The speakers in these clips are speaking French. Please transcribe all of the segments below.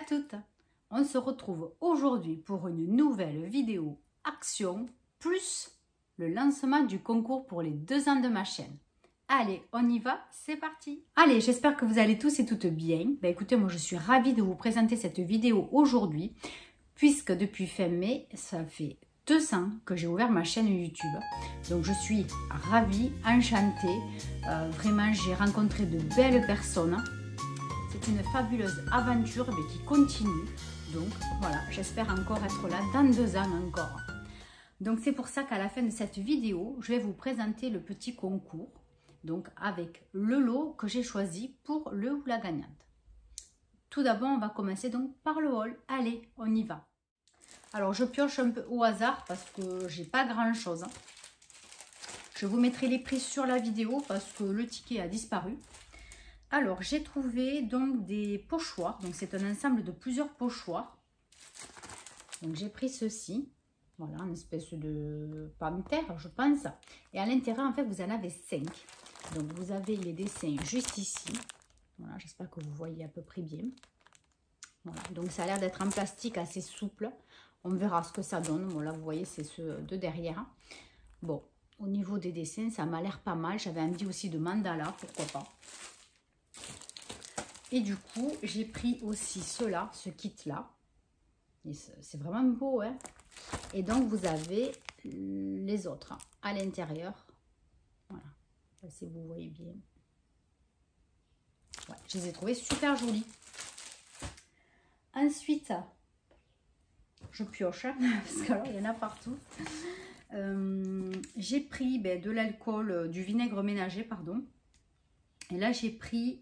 toutes, on se retrouve aujourd'hui pour une nouvelle vidéo action plus le lancement du concours pour les 2 ans de ma chaîne. Allez, on y va, c'est parti. Allez, j'espère que vous allez tous et toutes bien. Écoutez, moi je suis ravie de vous présenter cette vidéo aujourd'hui puisque depuis fin mai, ça fait 2 ans que j'ai ouvert ma chaîne YouTube. Donc je suis ravie, enchantée. Vraiment, j'ai rencontré de belles personnes. C'est une fabuleuse aventure qui continue. Donc voilà, j'espère encore être là dans 2 ans encore. Donc c'est pour ça qu'à la fin de cette vidéo, je vais vous présenter le petit concours. Donc avec le lot que j'ai choisi pour le ou la gagnante. Tout d'abord, on va commencer donc par le haul. Allez, on y va. Alors je pioche un peu au hasard parce que j'ai pas grand chose. Je vous mettrai les prix sur la vidéo parce que le ticket a disparu. Alors j'ai trouvé donc des pochoirs. Donc c'est un ensemble de plusieurs pochoirs. Donc j'ai pris ceci. Voilà, une espèce de panthère, je pense. Et à l'intérieur, en fait, vous en avez 5. Donc vous avez les dessins juste ici. Voilà, j'espère que vous voyez à peu près bien. Voilà, donc ça a l'air d'être en plastique assez souple. On verra ce que ça donne. Bon, là, vous voyez, c'est ceux de derrière. Bon, au niveau des dessins, ça m'a l'air pas mal. J'avais envie aussi de mandala, pourquoi pas. Et du coup, j'ai pris aussi ceux-là, ce kit-là. C'est vraiment beau, hein. Et donc, vous avez les autres à l'intérieur. Voilà, si vous voyez bien. Ouais, je les ai trouvés super jolis. Ensuite, je pioche, parce qu'il y en a partout. J'ai pris de l'alcool, du vinaigre ménager, pardon. Et là, j'ai pris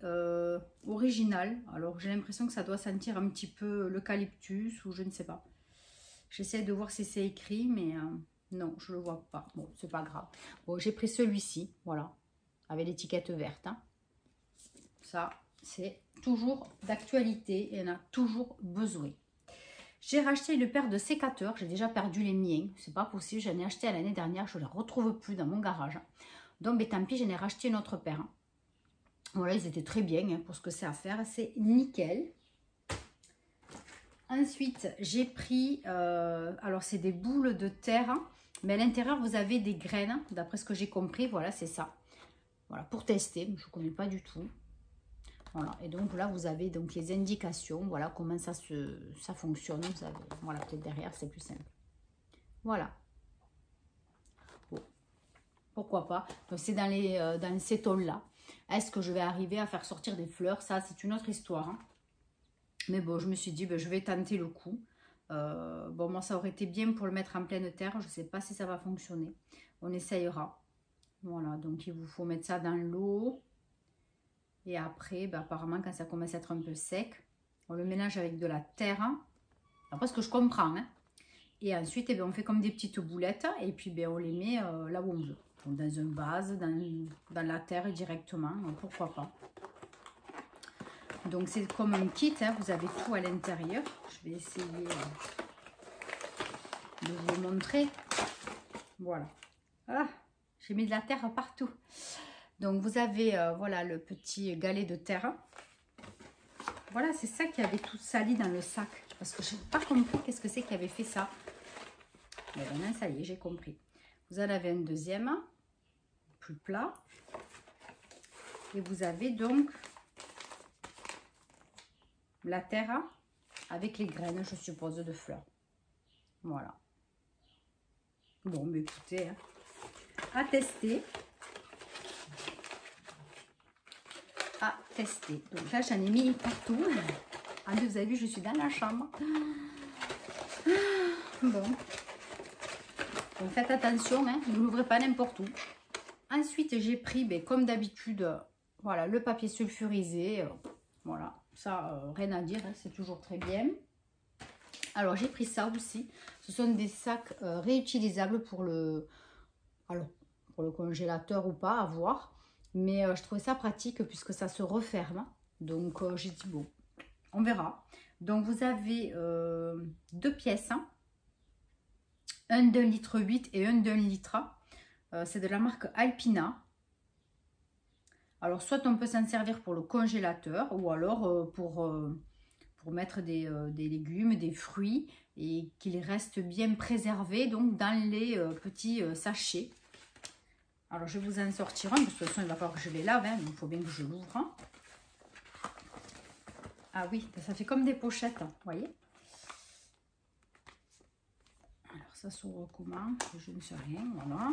original. Alors, j'ai l'impression que ça doit sentir un petit peu l'eucalyptus ou je ne sais pas. J'essaie de voir si c'est écrit, mais non, je ne le vois pas. Bon, c'est pas grave. Bon, j'ai pris celui-ci, voilà, avec l'étiquette verte. Hein. Ça, c'est toujours d'actualité et on a toujours besoin. J'ai racheté une paire de sécateurs. J'ai déjà perdu les miens. C'est pas possible. J'en ai acheté l'année dernière. Je ne les retrouve plus dans mon garage. Donc, tant pis, j'en ai racheté une autre paire. Voilà, ils étaient très bien pour ce que c'est à faire. C'est nickel. Ensuite, j'ai pris, alors c'est des boules de terre, mais à l'intérieur, vous avez des graines, d'après ce que j'ai compris, voilà, c'est ça. Voilà, pour tester, je ne connais pas du tout. Voilà, et donc là, vous avez donc les indications, voilà, comment ça fonctionne. Vous avez, voilà, peut-être derrière, c'est plus simple. Voilà. Bon, pourquoi pas. Donc, c'est dans ces tôles-là. Est-ce que je vais arriver à faire sortir des fleurs? Ça, c'est une autre histoire, hein. Mais bon, je me suis dit, je vais tenter le coup. Bon, moi, ça aurait été bien pour le mettre en pleine terre. Je ne sais pas si ça va fonctionner. On essayera. Voilà, donc il vous faut mettre ça dans l'eau. Et après, apparemment, quand ça commence à être un peu sec, on le mélange avec de la terre. Après, ce que je comprends. Hein. Et ensuite, on fait comme des petites boulettes. Et puis, on les met là où on veut. Donc, dans un vase, dans la terre directement. Donc, pourquoi pas. Donc, c'est comme un kit, hein, vous avez tout à l'intérieur. Je vais essayer de vous montrer. Voilà. Ah, j'ai mis de la terre partout. Donc, vous avez voilà, le petit galet de terre. Voilà, c'est ça qui avait tout sali dans le sac. Parce que je n'ai pas compris qu'est-ce que c'est qui avait fait ça. Mais maintenant, ça y est, j'ai compris. Vous en avez un deuxième, plus plat. Et vous avez donc la terre avec les graines, je suppose, de fleurs. Voilà. Bon, mais écoutez, hein, à tester. À tester. Donc là, j'en ai mis partout. Ah, vous avez vu, je suis dans la chambre. Bon. Donc faites attention, hein, ne l'ouvrez pas n'importe où. Ensuite, j'ai pris, comme d'habitude, voilà, le papier sulfurisé. Voilà. Ça, rien à dire, hein, c'est toujours très bien. Alors, j'ai pris ça aussi. Ce sont des sacs réutilisables pour le congélateur ou pas, à voir. Mais je trouvais ça pratique puisque ça se referme. Donc, j'ai dit, bon, on verra. Donc, vous avez 2 pièces. Hein, un d'1,8 litre et un d'1 litre. C'est de la marque Alpina. Alors, soit on peut s'en servir pour le congélateur ou alors pour pour mettre des légumes, des fruits et qu'ils restent bien préservés donc dans les petits sachets. Alors je vais vous en sortir un, de toute façon il va falloir que je les lave, hein, il faut bien que je l'ouvre. Hein. Ah oui, ça fait comme des pochettes, vous voyez. Alors ça s'ouvre comment? Je ne sais rien, voilà.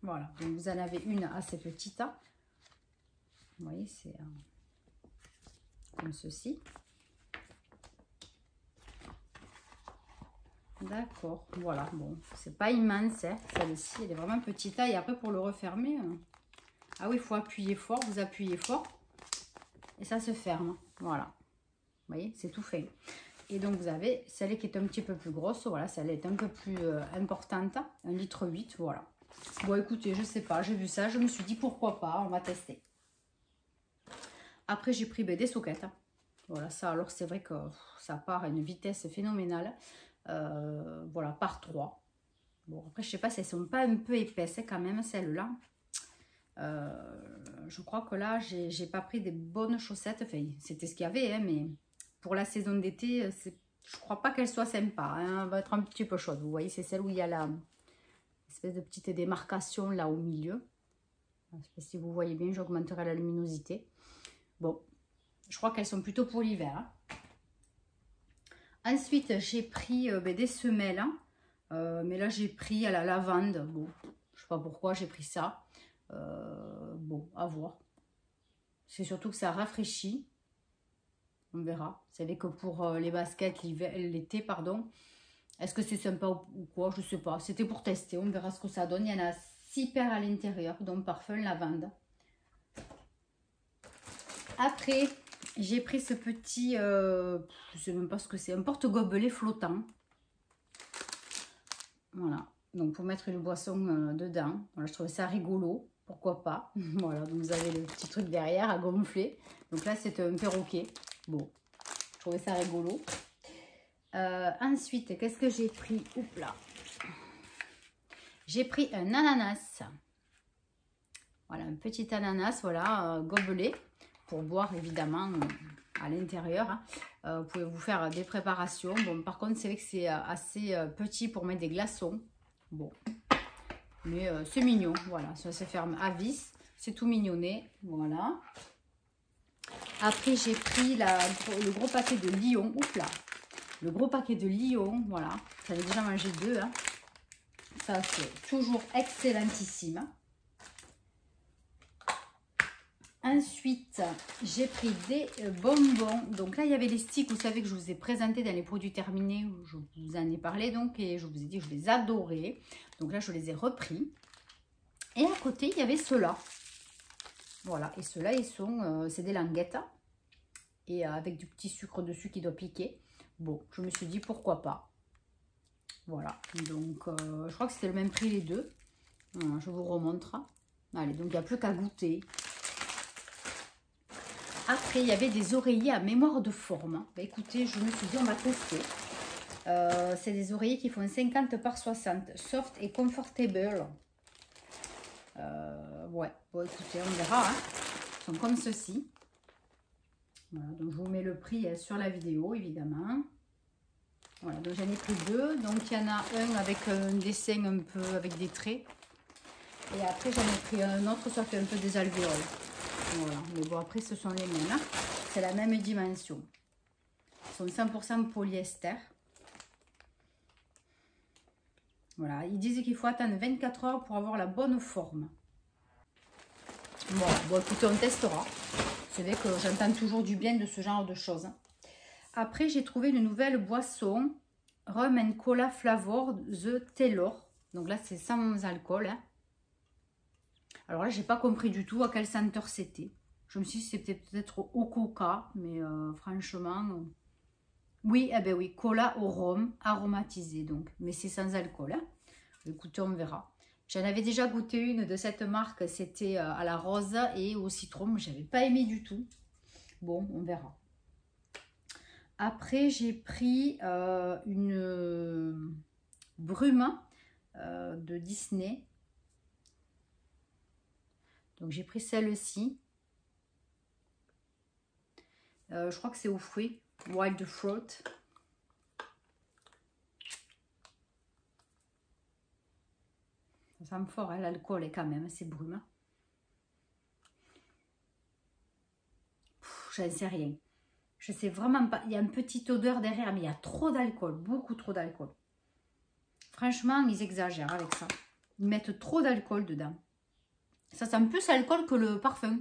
Voilà, donc vous en avez une assez petite. Vous voyez, c'est comme ceci. D'accord, voilà, bon, c'est pas immense, hein, celle-ci, elle est vraiment petite. Et après, pour le refermer, ah oui, il faut appuyer fort, vous appuyez fort, et ça se ferme, voilà. Vous voyez, c'est tout fait. Et donc, vous avez celle qui est un petit peu plus grosse, voilà, celle est un peu plus importante, 1,8 litre, voilà. Bon, écoutez, je sais pas, j'ai vu ça, je me suis dit, pourquoi pas, on va tester. Après, j'ai pris des soquettes. Voilà, ça, alors c'est vrai que ça part à une vitesse phénoménale. Voilà, par 3. Bon, après, je sais pas si elles sont pas un peu épaisses quand même, celles-là. Je crois que là, j'ai pas pris des bonnes chaussettes. Enfin, c'était ce qu'il y avait, hein, mais pour la saison d'été, je crois pas qu'elle soit sympa. Hein, elle va être un petit peu chaude. Vous voyez, c'est celle où il y a la espèce de petite démarcation là au milieu. Je sais pas si vous voyez bien, j'augmenterai la luminosité. Bon, je crois qu'elles sont plutôt pour l'hiver. Hein. Ensuite, j'ai pris des semelles. Hein. Mais là, j'ai pris à la lavande. Bon, je sais pas pourquoi j'ai pris ça. Bon, à voir. C'est surtout que ça rafraîchit. On verra. Vous savez que pour les baskets, l'été, pardon. Est-ce que c'est sympa ou quoi? Je sais pas. C'était pour tester. On verra ce que ça donne. Il y en a 6 paires à l'intérieur. Donc, parfum lavande. Après, j'ai pris ce petit, je sais même pas ce que c'est, un porte-gobelet flottant. Voilà, donc pour mettre une boisson dedans. Voilà, je trouvais ça rigolo, pourquoi pas. Voilà, donc vous avez le petit truc derrière à gonfler. Donc là, c'est un perroquet. Bon, je trouvais ça rigolo. Ensuite, qu'est-ce que j'ai pris? Oups là. J'ai pris un ananas. Voilà, un petit ananas, voilà, gobelet. Pour boire évidemment à l'intérieur. Hein. Vous pouvez vous faire des préparations. Bon, par contre, c'est vrai que c'est assez petit pour mettre des glaçons. Bon, mais c'est mignon. Voilà, ça se ferme à vis. C'est tout mignonné. Voilà. Après, j'ai pris le gros paquet de Lion. Oups là. Le gros paquet de Lion. Voilà. J'en ai déjà mangé 2. Hein. Ça, c'est toujours excellentissime. Ensuite, j'ai pris des bonbons. Donc là, il y avait les sticks, vous savez, que je vous ai présenté dans les produits terminés. Je vous en ai parlé, donc, et je vous ai dit que je les adorais. Donc là, je les ai repris. Et à côté, il y avait ceux-là. Voilà, et ceux-là, ils sont, c'est des languettes. Et avec du petit sucre dessus qui doit piquer. Bon, je me suis dit, pourquoi pas. Voilà, donc je crois que c'était le même prix les deux. Voilà, je vous remontre. Allez, donc il n'y a plus qu'à goûter. Après, il y avait des oreillers à mémoire de forme. Bah, écoutez, je me suis dit, on va tester. C'est des oreillers qui font 50 par 60. Soft et comfortable. Ouais, bon, écoutez, on verra. Hein. Ils sont comme ceci. Voilà, donc je vous mets le prix sur la vidéo, évidemment. Voilà, donc j'en ai pris 2. Donc il y en a un avec un dessin un peu avec des traits. Et après, j'en ai pris un autre, ça fait un peu des alvéoles. Voilà, mais bon, après, ce sont les mêmes. Hein. C'est la même dimension. Ils sont 100% polyester. Voilà, ils disent qu'il faut attendre 24 heures pour avoir la bonne forme. Bon, écoutez, on testera. C'est vrai que j'entends toujours du bien de ce genre de choses. Après, j'ai trouvé une nouvelle boisson. Rum and Cola Flavor The Taylor. Donc là, c'est sans alcool. Hein. Alors là, j'ai pas compris du tout à quelle senteur c'était. Je me suis dit c'était peut-être au coca, mais franchement... Oui, eh ben oui, cola au rhum aromatisé, donc. Mais c'est sans alcool. Hein. Écoutez, on verra. J'en avais déjà goûté une de cette marque, c'était à la rose et au citron. Je n'avais pas aimé du tout. Bon, on verra. Après, j'ai pris une brume de Disney. Donc, j'ai pris celle-ci. Je crois que c'est aux fruits. Wild Fruit. Ça sent fort, hein, l'alcool est quand même, c'est brûlant. J'en sais rien. Je sais vraiment pas. Il y a une petite odeur derrière, mais il y a trop d'alcool, beaucoup trop d'alcool. Franchement, ils exagèrent avec ça. Ils mettent trop d'alcool dedans. Ça sent plus l'alcool que le parfum.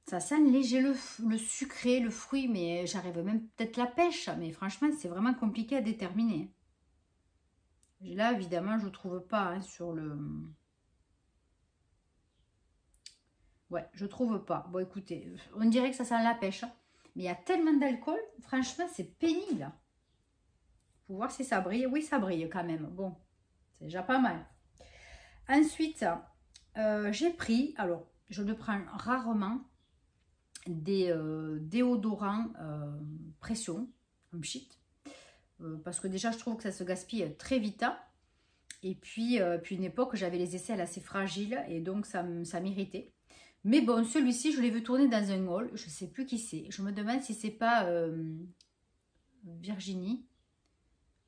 Ça sent léger le sucré, le fruit, mais j'arrive même peut-être la pêche. Mais franchement, c'est vraiment compliqué à déterminer. Là, évidemment, je ne trouve pas hein, sur le... Ouais, je trouve pas. Bon, écoutez, on dirait que ça sent la pêche. Mais il y a tellement d'alcool. Franchement, c'est pénible. Faut voir si ça brille. Oui, ça brille quand même. Bon, c'est déjà pas mal. Ensuite, j'ai pris... Alors, je le prends rarement. Des déodorants pression, un shit. Parce que déjà, je trouve que ça se gaspille très vite. Hein. Et puis une époque, j'avais les aisselles assez fragiles. Et donc, ça m'irritait. Mais bon, celui-ci, je l'ai vu tourner dans un haul. Je ne sais plus qui c'est. Je me demande si c'est pas Virginie.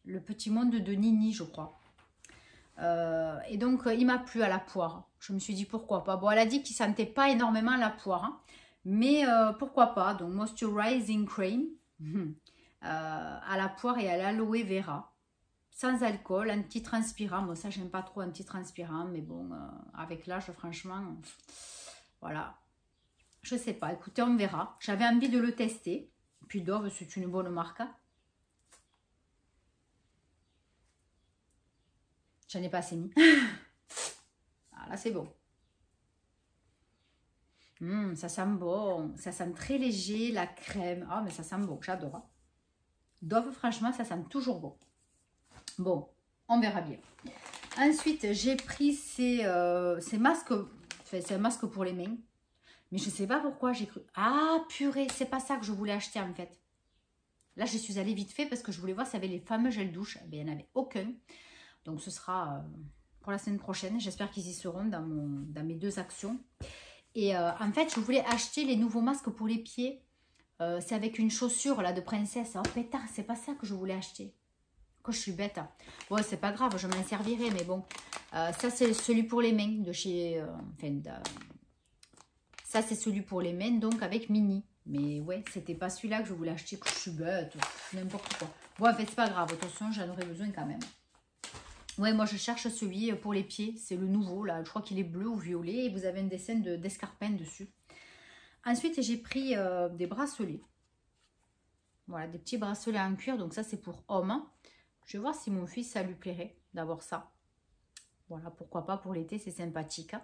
Le petit monde de Nini, je crois. Et donc, il m'a plu à la poire. Je me suis dit, pourquoi pas. Bon, elle a dit qu'il ne sentait pas énormément la poire. Hein. Mais pourquoi pas. Donc, Moisturizing Cream. À la poire et à l'aloe vera. Sans alcool, antitranspirant. Bon, ça, j'aime pas trop antitranspirant. Mais bon, avec l'âge, franchement... Voilà, je sais pas, écoutez, on verra. J'avais envie de le tester. Puis Dove, c'est une bonne marque. J'en ai pas assez mis. Ah, là, c'est bon. Ça sent bon. Ça sent très léger, la crème. Ah, mais ça sent bon, j'adore. Hein. Dove, franchement, ça sent toujours bon. Bon, on verra bien. Ensuite, j'ai pris ces masques. Enfin, c'est un masque pour les mains. Mais je ne sais pas pourquoi j'ai cru... Ah, purée, c'est pas ça que je voulais acheter en fait. Là, je suis allée vite fait parce que je voulais voir s'il y avait les fameux gels douche. Eh bien, il n'y en avait aucun. Donc, ce sera pour la semaine prochaine. J'espère qu'ils y seront dans mes deux actions. Et en fait, je voulais acheter les nouveaux masques pour les pieds. C'est avec une chaussure là de princesse. Oh pétard, c'est pas ça que je voulais acheter. Que je suis bête. Bon, c'est pas grave, je m'en servirai. Mais bon, ça, c'est celui pour les mains de chez... Ça, c'est celui pour les mains, donc avec mini. Mais ouais, c'était pas celui-là que je voulais acheter, que je suis bête, n'importe quoi. Bon, en fait, c'est pas grave, attention, j'en aurais besoin quand même. Ouais, moi, je cherche celui pour les pieds. C'est le nouveau, là. Je crois qu'il est bleu ou violet. Et vous avez un dessin d'escarpin dessus. Ensuite, j'ai pris des bracelets. Voilà, des petits bracelets en cuir. Donc, ça, c'est pour homme. Je vais voir si mon fils, ça lui plairait d'avoir ça. Voilà, pourquoi pas pour l'été, c'est sympathique. Hein.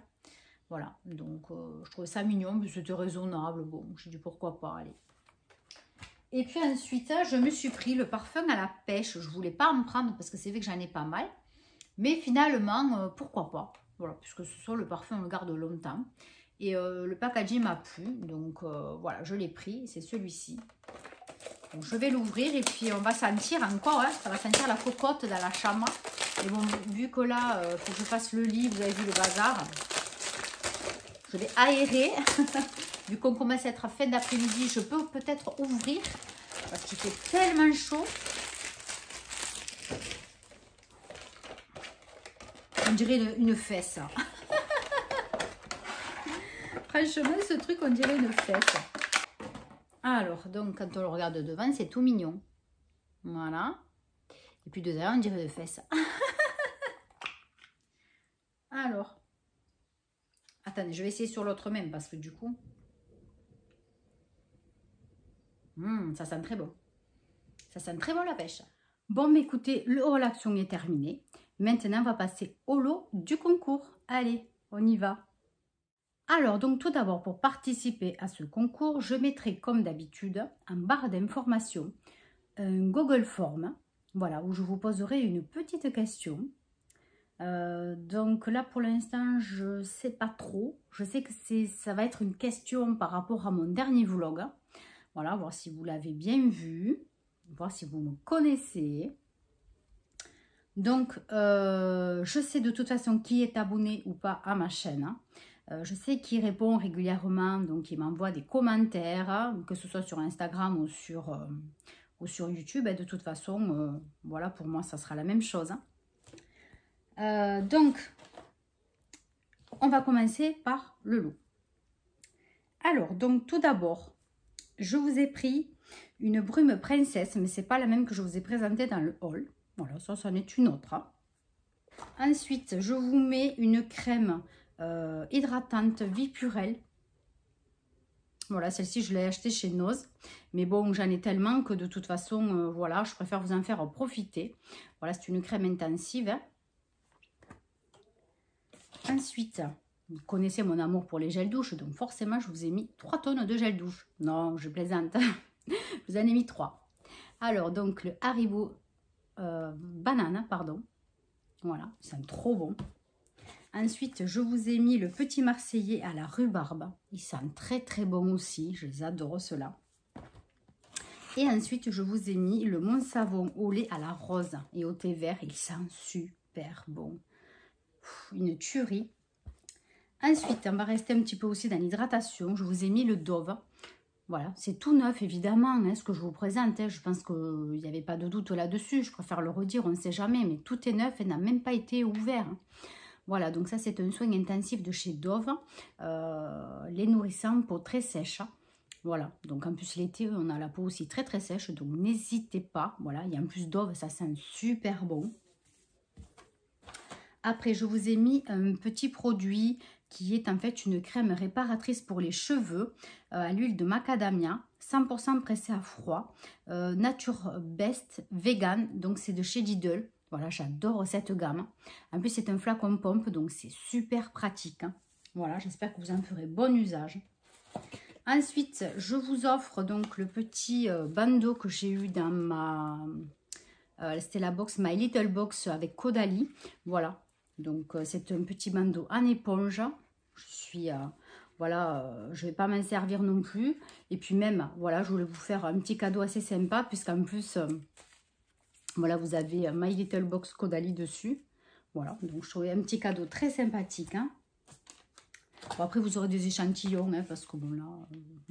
Voilà, donc je trouvais ça mignon, mais c'était raisonnable. Bon, j'ai dit pourquoi pas, allez. Et puis ensuite, je me suis pris le parfum à la pêche. Je voulais pas en prendre parce que c'est vrai que j'en ai pas mal. Mais finalement, pourquoi pas. Voilà, puisque ce soit le parfum, on le garde longtemps. Et le packaging m'a plu. Donc voilà, je l'ai pris. C'est celui-ci. Donc je vais l'ouvrir et puis on va sentir encore. Hein, ça va sentir la cocotte dans la chambre. Et bon, vu que là, il faut que je fasse le lit, vous avez vu le bazar. Je vais aérer. Vu qu'on commence à être à fin d'après-midi, je peux peut-être ouvrir. Parce qu'il fait tellement chaud. On dirait une fesse. Franchement, ce truc, on dirait une fesse. Alors, donc, quand on le regarde devant, c'est tout mignon. Voilà. Et puis, derrière, on dirait une fesse. Alors. Attendez, je vais essayer sur l'autre même parce que du coup... ça sent très bon. Ça sent très bon la pêche. Bon, mais écoutez, le haul action est terminé. Maintenant, on va passer au lot du concours. Allez, on y va. Alors, donc tout d'abord, pour participer à ce concours, je mettrai comme d'habitude en barre d'informations un Google Form. Voilà, où je vous poserai une petite question. Donc là pour l'instant je sais pas trop, je sais que ça va être une question par rapport à mon dernier vlog, voilà, voir si vous l'avez bien vu, voir si vous me connaissez. Donc je sais de toute façon qui est abonné ou pas à ma chaîne, Je sais qu'il répond régulièrement, donc il m'envoie des commentaires, hein, que ce soit sur Instagram ou sur YouTube. Et de toute façon, voilà, pour moi, ça sera la même chose. Hein. Donc, on va commencer par le lot. Alors, donc tout d'abord, je vous ai pris une brume princesse, mais ce n'est pas la même que je vous ai présentée dans le haul. Voilà, ça en est une autre. Hein. Ensuite, je vous mets une crème hydratante Vipurelle. Voilà, celle-ci, je l'ai achetée chez Nose. Mais bon, j'en ai tellement que de toute façon, voilà, je préfère vous en faire profiter. Voilà, c'est une crème intensive. Hein. Ensuite, vous connaissez mon amour pour les gels douche, donc forcément, je vous ai mis 3 tonnes de gel douche. Non, je plaisante. Je vous en ai mis 3. Alors, donc, le Haribo banane, pardon. Voilà, c'est trop bon. Ensuite, je vous ai mis le petit Marseillais à la rhubarbe. Il sent très très bon aussi. Je les adore ceux-là. Et ensuite, je vous ai mis le Mon Savon au lait à la rose et au thé vert. Il sent super bon. Une tuerie. Ensuite, on va rester un petit peu aussi dans l'hydratation. Je vous ai mis le Dove. Voilà, c'est tout neuf évidemment, hein, ce que je vous présente. Hein. Je pense qu'il n'y avait pas de doute là-dessus. Je préfère le redire, on ne sait jamais. Mais tout est neuf et n'a même pas été ouvert. Hein. Voilà, donc ça c'est un soin intensif de chez Dove, les nourrissants, peau très sèche. Voilà, donc en plus l'été on a la peau aussi très très sèche, donc n'hésitez pas. Voilà, et en plus Dove, ça sent super bon. Après, je vous ai mis un petit produit qui est en fait une crème réparatrice pour les cheveux à l'huile de macadamia, 100% pressée à froid, Nature Best Vegan, donc c'est de chez Lidl. Voilà, j'adore cette gamme. En plus, c'est un flacon pompe, donc c'est super pratique. Hein. Voilà, j'espère que vous en ferez bon usage. Ensuite, je vous offre donc le petit bandeau que j'ai eu dans ma... c'était la box My Little Box avec Caudalie. Voilà, donc c'est un petit bandeau en éponge. Je suis... voilà, je ne vais pas m'en servir non plus. Et puis même, voilà, je voulais vous faire un petit cadeau assez sympa, puisqu'en plus... voilà, vous avez My Little Box Caudalie dessus. Voilà, donc je trouvais un petit cadeau très sympathique. Hein. Bon, après, vous aurez des échantillons, hein, parce que bon, là,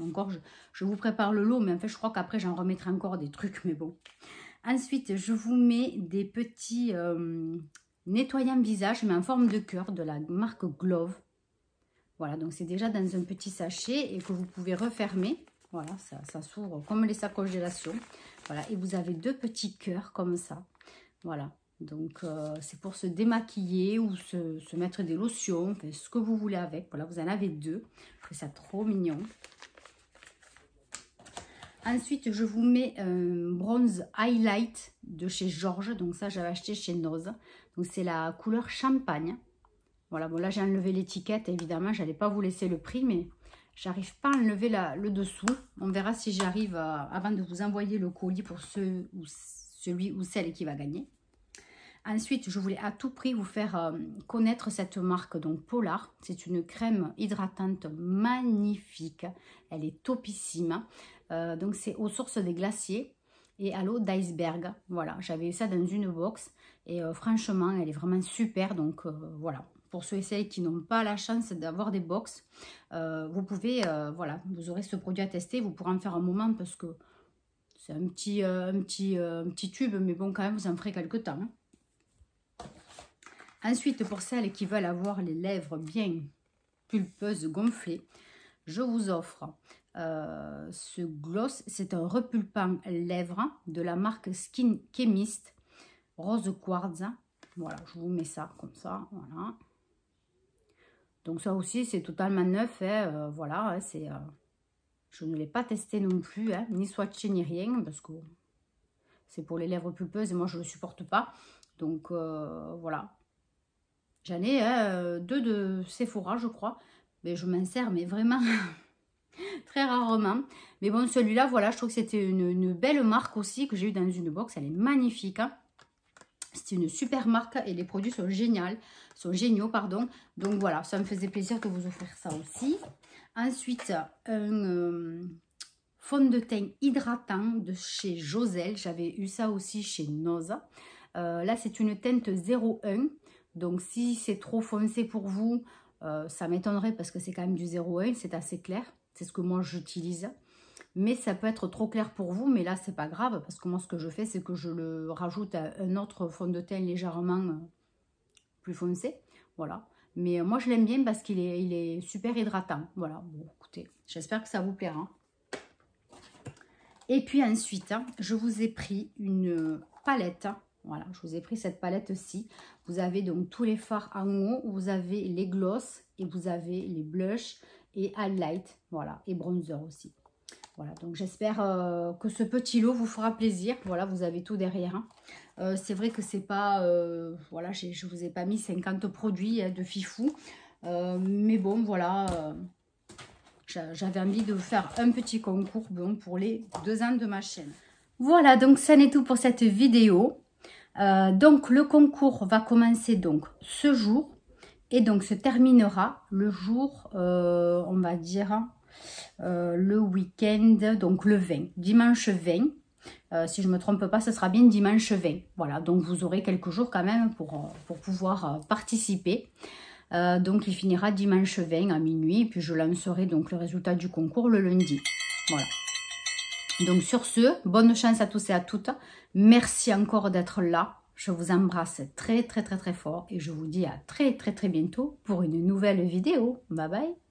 encore, je vous prépare le lot, mais en fait, je crois qu'après, j'en remettrai encore des trucs, mais bon. Ensuite, je vous mets des petits nettoyants visage, mais en forme de cœur, de la marque Glove. Voilà, donc c'est déjà dans un petit sachet et que vous pouvez refermer. Voilà, ça s'ouvre comme les sacs congélation. Voilà, et vous avez 2 petits cœurs comme ça. Voilà, donc c'est pour se démaquiller ou se mettre des lotions, enfin, ce que vous voulez avec. Voilà, vous en avez 2. Je trouve ça trop mignon. Ensuite, je vous mets un bronze highlight de chez Georges. Donc ça, j'avais acheté chez Nose. Donc c'est la couleur champagne. Voilà, bon là j'ai enlevé l'étiquette. Évidemment, je n'allais pas vous laisser le prix, mais... j'arrive pas à enlever le dessous. On verra si j'arrive avant de vous envoyer le colis pour celui ou celle qui va gagner. Ensuite, je voulais à tout prix vous faire connaître cette marque, donc Polar. C'est une crème hydratante magnifique. Elle est topissime. Donc, c'est aux sources des glaciers et à l'eau d'iceberg. Voilà, j'avais eu ça dans une box. Et franchement, elle est vraiment super. Donc, voilà. Pour ceux et celles qui n'ont pas la chance d'avoir des box, vous pouvez, voilà, vous aurez ce produit à tester. Vous pourrez en faire un moment parce que c'est un petit tube, mais bon, quand même, vous en ferez quelques temps. Hein. Ensuite, pour celles qui veulent avoir les lèvres bien pulpeuses, gonflées, je vous offre ce gloss. C'est un repulpant lèvres de la marque Skin Chemist Rose Quartz. Voilà, je vous mets ça comme ça, voilà. Donc ça aussi, c'est totalement neuf. Hein, voilà, c'est, je ne l'ai pas testé non plus, hein, ni swatché ni rien, parce que c'est pour les lèvres pulpeuses et moi, je ne le supporte pas. Donc voilà. J'en ai 2 de Sephora, je crois. Mais je m'en sers, mais vraiment très rarement. Mais bon, celui-là, voilà, je trouve que c'était une belle marque aussi que j'ai eu dans une box. Elle est magnifique, hein. C'est une super marque et les produits sont géniaux, pardon. Donc voilà, ça me faisait plaisir de vous offrir ça aussi. Ensuite, un fond de teint hydratant de chez Josel. J'avais eu ça aussi chez Nose. Là, c'est une teinte 01. Donc si c'est trop foncé pour vous, Ça m'étonnerait parce que c'est quand même du 0,1, c'est assez clair. C'est ce que moi j'utilise. Mais ça peut être trop clair pour vous, mais là c'est pas grave parce que moi ce que je fais c'est que je le rajoute à un autre fond de teint légèrement plus foncé. Voilà. Mais moi je l'aime bien parce qu'il est super hydratant. Voilà, bon écoutez, j'espère que ça vous plaira. Et puis ensuite, je vous ai pris une palette. Voilà, je vous ai pris cette palette-ci. Vous avez donc tous les fards en haut, vous avez les gloss et vous avez les blushs et highlight, voilà, et bronzer aussi. Voilà, donc j'espère que ce petit lot vous fera plaisir. Voilà, vous avez tout derrière. C'est vrai que c'est pas, voilà, je vous ai pas mis 50 produits de fifou. Mais bon, voilà, j'avais envie de faire un petit concours bon, pour les 2 ans de ma chaîne. Voilà, donc ça n'est tout pour cette vidéo. Donc le concours va commencer donc ce jour et donc se terminera le jour, on va dire, le week-end, donc le 20, dimanche 20. Si je ne me trompe pas, ce sera bien dimanche 20. Voilà, donc vous aurez quelques jours quand même pour pouvoir participer. Donc il finira dimanche 20 à minuit, et puis je lancerai donc le résultat du concours le lundi. Voilà. Donc sur ce, bonne chance à tous et à toutes. Merci encore d'être là. Je vous embrasse très très très très fort et je vous dis à très très très bientôt pour une nouvelle vidéo. Bye bye.